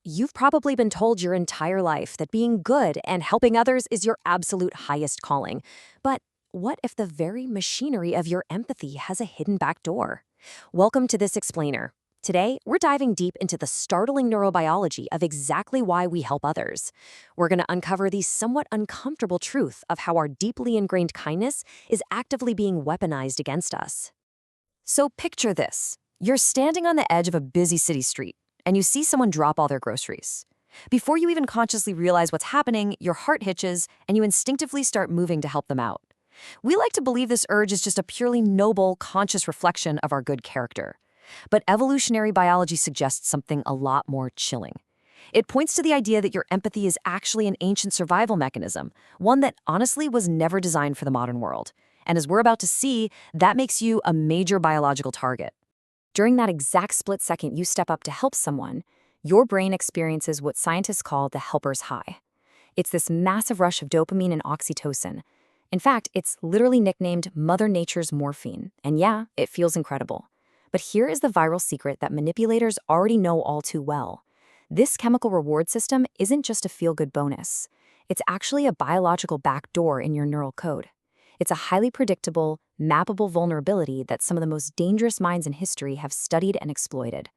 You've probably been told your entire life that being good and helping others is your absolute highest calling. But what if the very machinery of your empathy has a hidden back door? Welcome to This Explainer. Today, we're diving deep into the startling neurobiology of exactly why we help others. We're going to uncover the somewhat uncomfortable truth of how our deeply ingrained kindness is actively being weaponized against us. So picture this. You're standing on the edge of a busy city street, and you see someone drop all their groceries. Before you even consciously realize what's happening, your heart hitches, and you instinctively start moving to help them out. We like to believe this urge is just a purely noble, conscious reflection of our good character. But evolutionary biology suggests something a lot more chilling. It points to the idea that your empathy is actually an ancient survival mechanism, one that honestly was never designed for the modern world. And as we're about to see, that makes you a major biological target. During that exact split second you step up to help someone, your brain experiences what scientists call the helper's high. It's this massive rush of dopamine and oxytocin. In fact, it's literally nicknamed Mother Nature's morphine. And yeah, it feels incredible. But here is the viral secret that manipulators already know all too well. This chemical reward system isn't just a feel-good bonus. It's actually a biological backdoor in your neural code. It's a highly predictable, mappable vulnerability that some of the most dangerous minds in history have studied and exploited.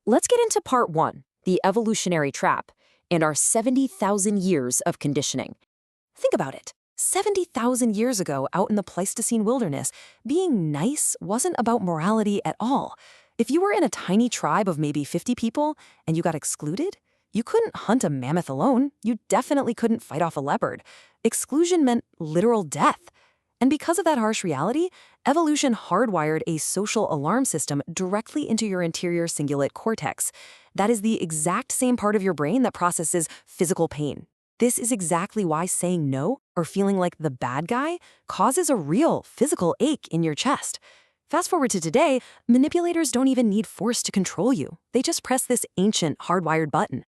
Let's get into part one, the evolutionary trap, and our 70,000 years of conditioning. Think about it. 70,000 years ago, out in the Pleistocene wilderness, being nice wasn't about morality at all. If you were in a tiny tribe of maybe 50 people and you got excluded, you couldn't hunt a mammoth alone. You definitely couldn't fight off a leopard. Exclusion meant literal death. And because of that harsh reality, evolution hardwired a social alarm system directly into your interior cingulate cortex. That is the exact same part of your brain that processes physical pain. This is exactly why saying no or feeling like the bad guy causes a real physical ache in your chest. Fast forward to today, manipulators don't even need force to control you. They just press this ancient hardwired button.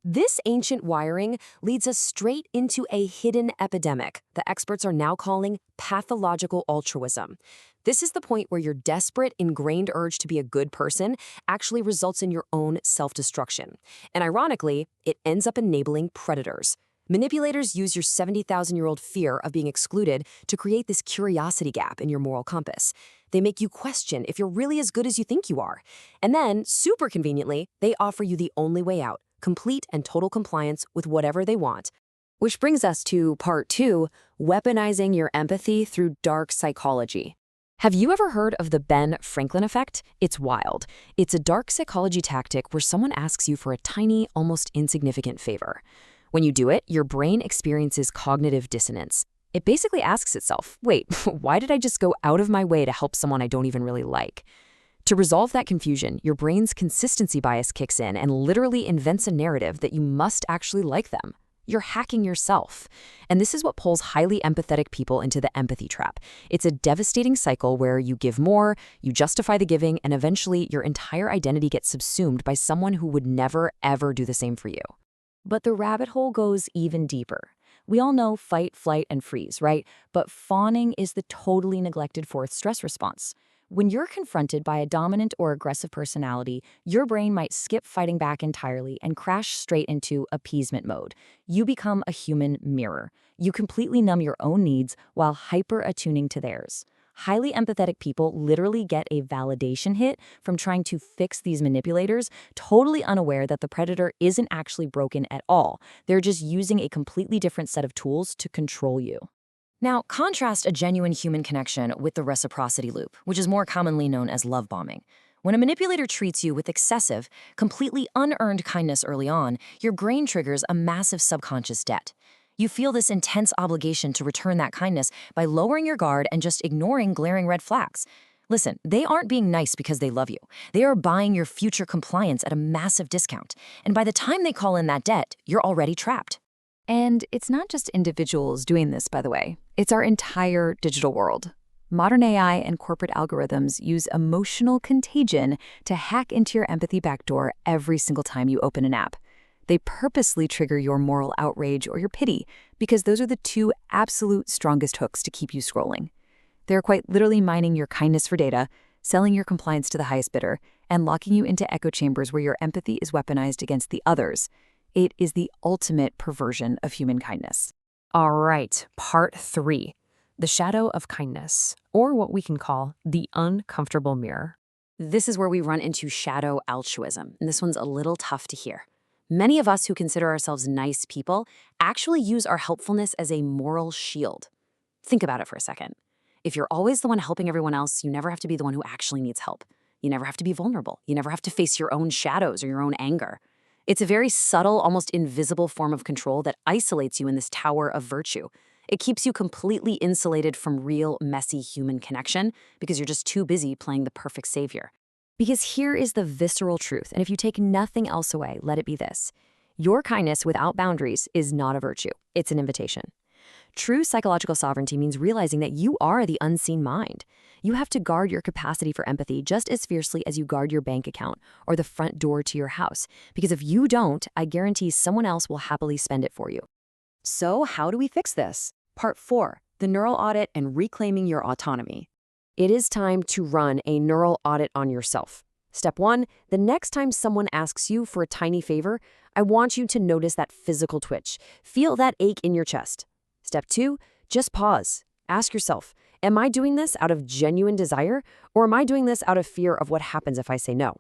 This ancient wiring leads us straight into a hidden epidemic the experts are now calling pathological altruism. This is the point where your desperate, ingrained urge to be a good person actually results in your own self-destruction. And ironically, it ends up enabling predators. Manipulators use your 70,000-year-old fear of being excluded to create this curiosity gap in your moral compass. They make you question if you're really as good as you think you are. And then, super conveniently, they offer you the only way out. Complete and total compliance with whatever they want. Which brings us to part two, weaponizing your empathy through dark psychology. Have you ever heard of the Ben Franklin effect? It's wild. It's a dark psychology tactic where someone asks you for a tiny, almost insignificant favor. When you do it, your brain experiences cognitive dissonance. It basically asks itself, wait, why did I just go out of my way to help someone I don't even really like? To resolve that confusion, your brain's consistency bias kicks in and literally invents a narrative that you must actually like them. You're hacking yourself. And this is what pulls highly empathetic people into the empathy trap. It's a devastating cycle where you give more, you justify the giving, and eventually your entire identity gets subsumed by someone who would never, ever do the same for you. But the rabbit hole goes even deeper. We all know fight, flight, and freeze, right? But fawning is the totally neglected fourth stress response. When you're confronted by a dominant or aggressive personality, your brain might skip fighting back entirely and crash straight into appeasement mode. You become a human mirror. You completely numb your own needs while hyper-attuning to theirs. Highly empathetic people literally get a validation hit from trying to fix these manipulators, totally unaware that the predator isn't actually broken at all. They're just using a completely different set of tools to control you. Now, contrast a genuine human connection with the reciprocity loop, which is more commonly known as love bombing. When a manipulator treats you with excessive, completely unearned kindness early on, your brain triggers a massive subconscious debt. You feel this intense obligation to return that kindness by lowering your guard and just ignoring glaring red flags. Listen, they aren't being nice because they love you. They are buying your future compliance at a massive discount. And by the time they call in that debt, you're already trapped. And it's not just individuals doing this, by the way. It's our entire digital world. Modern AI and corporate algorithms use emotional contagion to hack into your empathy backdoor every single time you open an app. They purposely trigger your moral outrage or your pity because those are the two absolute strongest hooks to keep you scrolling. They're quite literally mining your kindness for data, selling your compliance to the highest bidder, and locking you into echo chambers where your empathy is weaponized against the others. It is the ultimate perversion of human kindness. All right, part 3. The shadow of kindness, or what we can call the uncomfortable mirror. This is where we run into shadow altruism, and this one's a little tough to hear. Many of us who consider ourselves nice people actually use our helpfulness as a moral shield. Think about it for a second. If you're always the one helping everyone else, you never have to be the one who actually needs help. You never have to be vulnerable. You never have to face your own shadows or your own anger. It's a very subtle, almost invisible form of control that isolates you in this tower of virtue. It keeps you completely insulated from real, messy human connection because you're just too busy playing the perfect savior. Because here is the visceral truth, and if you take nothing else away, let it be this. Your kindness without boundaries is not a virtue. It's an invitation. True psychological sovereignty means realizing that you are the unseen mind. You have to guard your capacity for empathy just as fiercely as you guard your bank account or the front door to your house, because if you don't, I guarantee someone else will happily spend it for you. So how do we fix this? Part 4, the neural audit and reclaiming your autonomy. It is time to run a neural audit on yourself. Step 1, the next time someone asks you for a tiny favor, I want you to notice that physical twitch. Feel that ache in your chest. Step 2, just pause. Ask yourself, am I doing this out of genuine desire, or am I doing this out of fear of what happens if I say no?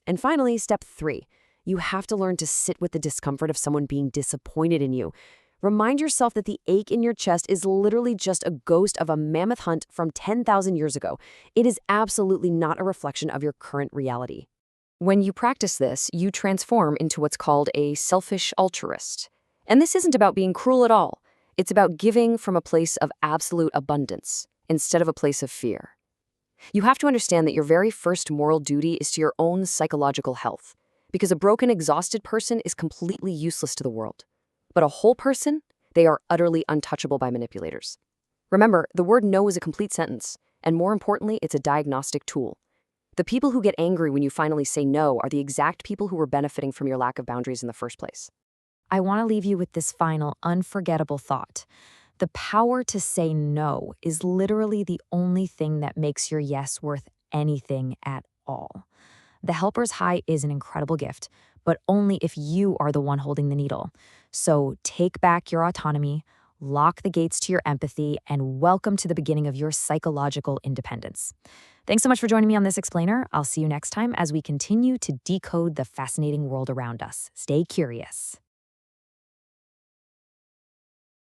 And finally, step 3, you have to learn to sit with the discomfort of someone being disappointed in you. Remind yourself that the ache in your chest is literally just a ghost of a mammoth hunt from 10,000 years ago. It is absolutely not a reflection of your current reality. When you practice this, you transform into what's called a selfish altruist. And this isn't about being cruel at all. It's about giving from a place of absolute abundance instead of a place of fear. You have to understand that your very first moral duty is to your own psychological health, because a broken, exhausted person is completely useless to the world. But a whole person, they are utterly untouchable by manipulators. Remember, the word no is a complete sentence, and more importantly, it's a diagnostic tool. The people who get angry when you finally say no are the exact people who were benefiting from your lack of boundaries in the first place. I want to leave you with this final, unforgettable thought. The power to say no is literally the only thing that makes your yes worth anything at all. The helper's high is an incredible gift, but only if you are the one holding the needle. So take back your autonomy, lock the gates to your empathy, and welcome to the beginning of your psychological independence. Thanks so much for joining me on this explainer. I'll see you next time as we continue to decode the fascinating world around us. Stay curious.